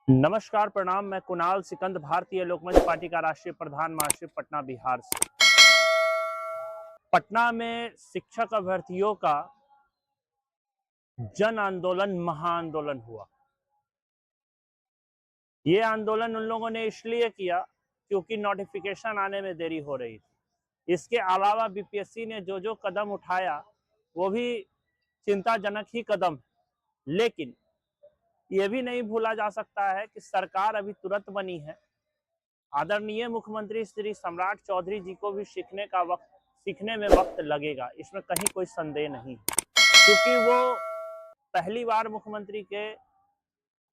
नमस्कार, प्रणाम। मैं कुणाल सिकंद, भारतीय लोकमंच पार्टी का राष्ट्रीय प्रधान महासचिव, पटना बिहार से। पटना में शिक्षक अभ्यर्थियों का जन आंदोलन, महाआंदोलन हुआ। ये आंदोलन उन लोगों ने इसलिए किया क्योंकि नोटिफिकेशन आने में देरी हो रही थी। इसके अलावा बीपीएससी ने जो जो कदम उठाया वो भी चिंताजनक ही कदम है। लेकिन ये भी नहीं भूला जा सकता है कि सरकार अभी तुरंत बनी है। आदरणीय मुख्यमंत्री श्री सम्राट चौधरी जी को भी सीखने में वक्त लगेगा, इसमें कहीं कोई संदेह नहीं, क्योंकि वो पहली बार मुख्यमंत्री के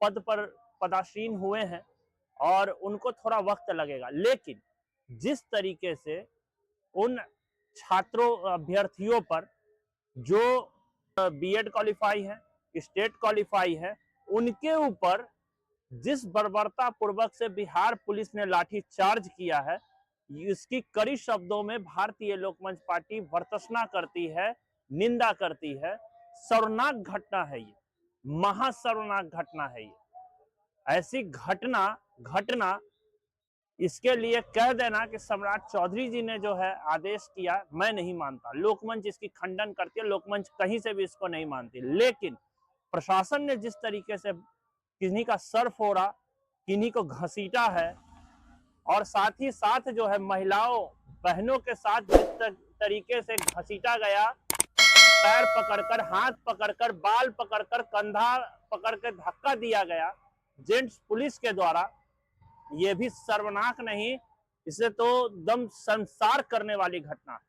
पद पर पदासीन हुए हैं और उनको थोड़ा वक्त लगेगा। लेकिन जिस तरीके से उन छात्रों अभ्यर्थियों पर जो बीएड क्वालिफाई है, स्टेट क्वालिफाई है, उनके ऊपर जिस बर्बरता पूर्वक से बिहार पुलिस ने लाठी चार्ज किया है, इसकी कड़ी शब्दों में भारतीय लोकमंच पार्टी भर्त्सना करती है, निंदा करती है। शर्मनाक घटना है ये, महाशर्मनाक घटना है ये। ऐसी घटना इसके लिए कह देना कि सम्राट चौधरी जी ने जो है आदेश किया, मैं नहीं मानता। लोकमंच इसकी खंडन करती है, लोकमंच कहीं से भी इसको नहीं मानती। लेकिन प्रशासन ने जिस तरीके से किन्हीं का सर फोड़ा, किन्हीं को घसीटा है, और साथ ही साथ जो है महिलाओं बहनों के साथ जिस तरीके से घसीटा गया, पैर पकड़कर, हाथ पकड़कर, बाल पकड़कर, कंधा पकड़कर धक्का दिया गया जेंट्स पुलिस के द्वारा, ये भी शर्मनाक नहीं, इसे तो दम संसार करने वाली घटना है।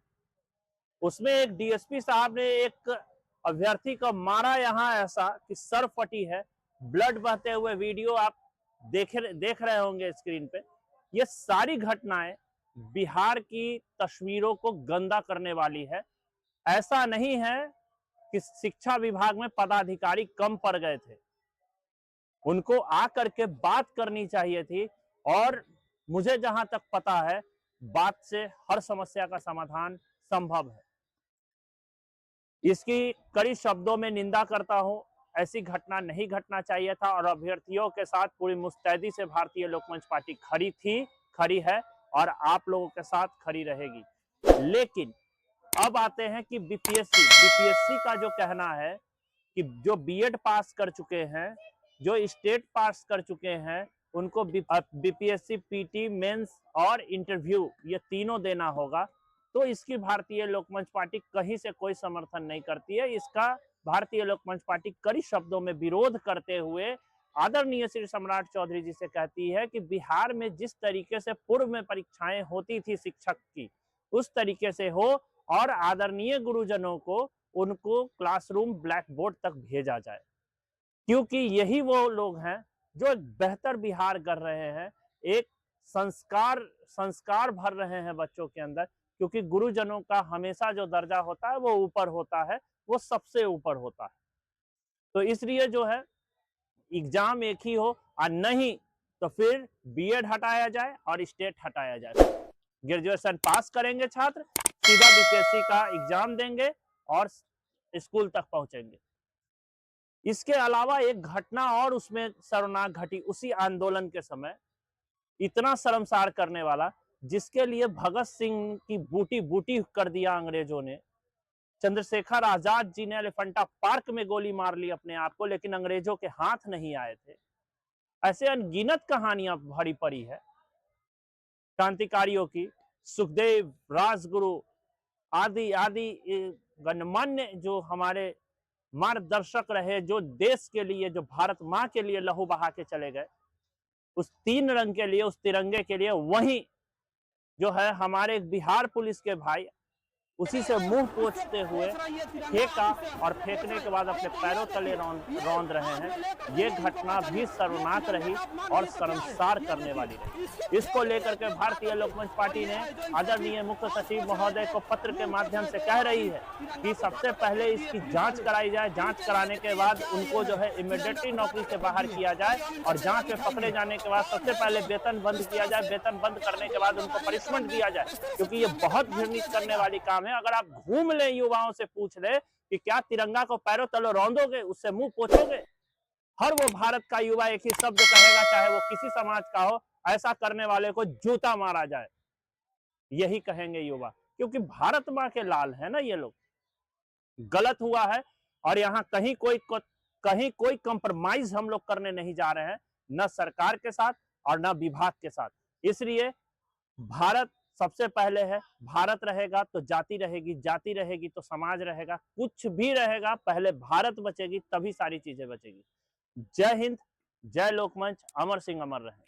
उसमें एक डीएसपी साहब ने एक अभ्यर्थी को मारा यहाँ ऐसा कि सर फटी है, ब्लड बहते हुए वीडियो आप देख रहे होंगे स्क्रीन पे। ये सारी घटनाएं बिहार की तस्वीरों को गंदा करने वाली है। ऐसा नहीं है कि शिक्षा विभाग में पदाधिकारी कम पड़ गए थे, उनको आकर के बात करनी चाहिए थी। और मुझे जहां तक पता है, बात से हर समस्या का समाधान संभव है। इसकी कड़ी शब्दों में निंदा करता हूं। ऐसी घटना नहीं घटना चाहिए था, और अभ्यर्थियों के साथ पूरी मुस्तैदी से भारतीय लोकमंच पार्टी खड़ी थी, खड़ी है, और आप लोगों के साथ खड़ी रहेगी। लेकिन अब आते हैं कि बीपीएससी का जो कहना है कि जो बीएड पास कर चुके हैं, जो स्टेट पास कर चुके हैं, उनको बीपीएससी पीटी, मेंस और इंटरव्यू, ये तीनों देना होगा। तो इसकी भारतीय लोकमंच पार्टी कहीं से कोई समर्थन नहीं करती है। इसका भारतीय लोकमंच पार्टी कड़ी शब्दों में विरोध करते हुए आदरणीय श्री सम्राट चौधरी जी से कहती है कि बिहार में जिस तरीके से पूर्व में परीक्षाएं होती थी शिक्षक की, उस तरीके से हो, और आदरणीय गुरुजनों को उनको क्लासरूम, ब्लैक बोर्ड तक भेजा जाए, क्योंकि यही वो लोग हैं जो एक बेहतर बिहार कर रहे हैं, एक संस्कार भर रहे हैं बच्चों के अंदर। क्योंकि गुरुजनों का हमेशा जो दर्जा होता है वो ऊपर होता है, वो सबसे ऊपर होता है। तो इसलिए जो है एग्जाम एक ही हो, और नहीं तो फिर बीएड हटाया जाए और स्टेट हटाया जाए। ग्रेजुएशन पास करेंगे छात्र, सीधा बीपीएससी का एग्जाम देंगे और स्कूल तक पहुंचेंगे। इसके अलावा एक घटना और उसमें शर्मनाक घटी उसी आंदोलन के समय, इतना शर्मसार करने वाला, जिसके लिए भगत सिंह की बूटी बूटी कर दिया अंग्रेजों ने। चंद्रशेखर आजाद जी ने एलिफेंटा पार्क में गोली मार ली अपने आप को, लेकिन अंग्रेजों के हाथ नहीं आए थे। ऐसे अनगिनत कहानियां भरी पड़ी है क्रांतिकारियों की। सुखदेव, राजगुरु आदि आदि गणमान्य जो हमारे मार्गदर्शक रहे, जो देश के लिए, जो भारत माँ के लिए लहू बहा के चले गए, उस तीन रंग के लिए, उस तिरंगे के लिए, वहीं जो है हमारे बिहार पुलिस के भाई उसी से मुंह पोंछते हुए फेंका, और फेंकने के बाद अपने पैरों तले रौंद रहे हैं। ये घटना भी शर्मनाक रही और शर्मसार करने वाली रही। इसको लेकर के भारतीय लोकमंच पार्टी ने आदरणीय मुख्य सचिव महोदय को पत्र के माध्यम से कह रही है कि सबसे पहले इसकी जांच कराई जाए, जांच कराने के बाद उनको जो है इमीडिएटली नौकरी से बाहर किया जाए, और जांच में पकड़े जाने के बाद सबसे पहले वेतन बंद किया जाए, वेतन बंद करने के बाद उनको पनिशमेंट दिया जाए, क्योंकि ये बहुत घृणित करने वाली काम है। अगर आप घूम ले, युवाओं से पूछ ले कि क्या तिरंगा को पैरों तले रौंदोगे, उससे मुंह पोछोगे? हर वो भारत का युवा एक ही शब्द कहेगा, चाहे वो किसी समाज का हो, ऐसा करने वाले को जूता मारा जाए, यही कहेंगे युवा, क्योंकि भारत माँ के लाल है ना ये लोग। गलत हुआ है और यहाँ कहीं कोई कंप्रोमाइज हम लोग करने नहीं जा रहे हैं, न सरकार के साथ और न विभाग के साथ। इसलिए भारत सबसे पहले है, भारत रहेगा तो जाति रहेगी, जाति रहेगी तो समाज रहेगा, कुछ भी रहेगा पहले भारत बचेगी तभी सारी चीजें बचेगी। जय हिंद, जय लोकमंच, अमर सिंह अमर रहे।